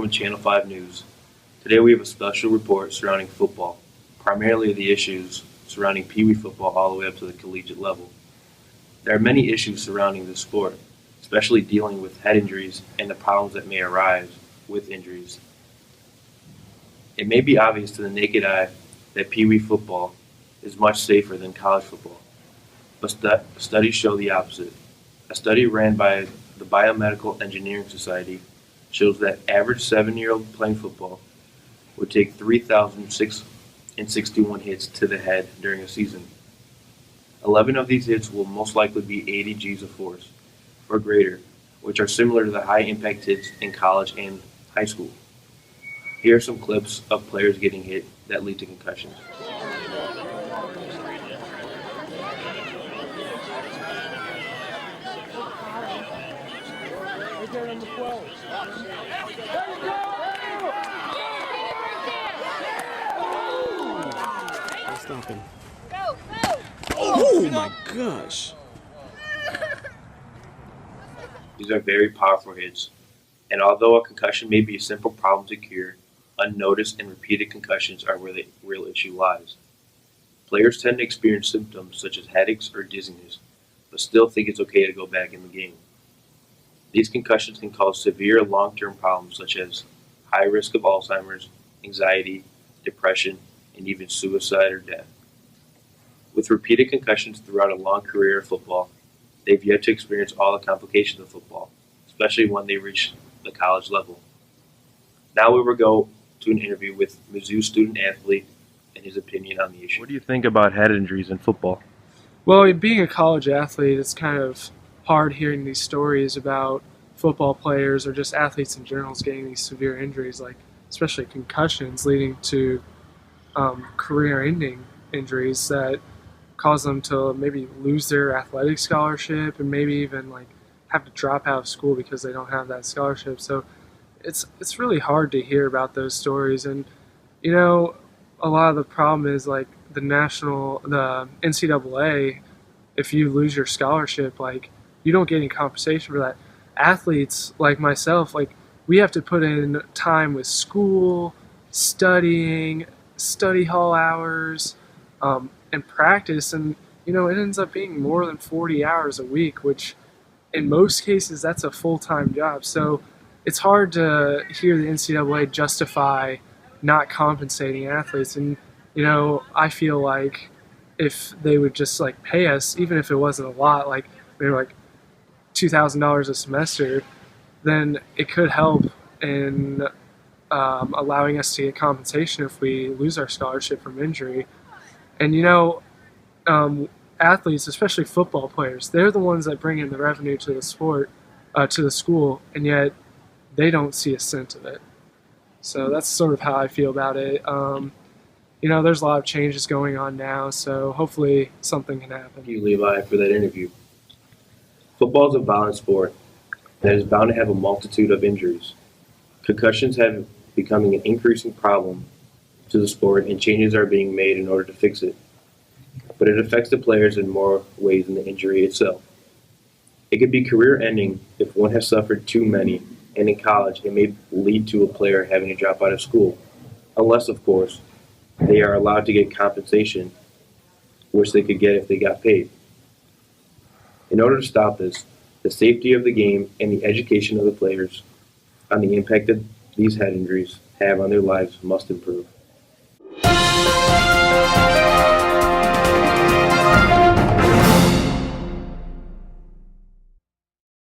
with Channel 5 News. Today we have a special report surrounding football, primarily the issues surrounding Pee Wee football all the way up to the collegiate level. There are many issues surrounding this sport, especially dealing with head injuries and the problems that may arise with injuries. It may be obvious to the naked eye that Pee Wee football is much safer than college football, but studies show the opposite. A study ran by the Biomedical Engineering Society shows that average 7-year-old playing football would take 3,661 hits to the head during a season. 11 of these hits will most likely be 80 G's of force or greater, which are similar to the high impact hits in college and high school. Here are some clips of players getting hit that lead to concussions. Stop him. Oh my gosh. These are very powerful hits, and although a concussion may be a simple problem to cure, unnoticed and repeated concussions are where the real issue lies. Players tend to experience symptoms such as headaches or dizziness, but still think it's okay to go back in the game. These concussions can cause severe long-term problems such as high risk of Alzheimer's, anxiety, depression, and even suicide or death. With repeated concussions throughout a long career of football, they've yet to experience all the complications of football, especially when they reach the college level. Now we will go to an interview with Mizzou student athlete and his opinion on the issue. What do you think about head injuries in football? Well, being a college athlete, it's kind of hard hearing these stories about football players or just athletes in general getting these severe injuries, like especially concussions leading to career-ending injuries that cause them to maybe lose their athletic scholarship and maybe even like have to drop out of school because they don't have that scholarship. So it's really hard to hear about those stories. And you know, a lot of the problem is like the NCAA, if you lose your scholarship, like you don't get any compensation for that. Athletes like myself, like we have to put in time with school, studying, study hall hours, and practice, and you know it ends up being more than 40 hours a week, which in most cases that's a full-time job. So it's hard to hear the NCAA justify not compensating athletes. And you know, I feel like if they would just like pay us, even if it wasn't a lot, like maybe like $2,000 a semester, then it could help in allowing us to get compensation if we lose our scholarship from injury. And you know, athletes, especially football players, they're the ones that bring in the revenue to the sport, to the school, and yet they don't see a cent of it. So that's sort of how I feel about it. You know, there's a lot of changes going on now, so hopefully something can happen. Thank you, Levi, for that interview. Football is a violent sport that is bound to have a multitude of injuries. Concussions have becoming an increasing problem to the sport, and changes are being made in order to fix it. But it affects the players in more ways than the injury itself. It could be career-ending if one has suffered too many, and in college it may lead to a player having to drop out of school, unless, of course, they are allowed to get compensation, which they could get if they got paid. In order to stop this, the safety of the game and the education of the players on the impact that these head injuries have on their lives must improve.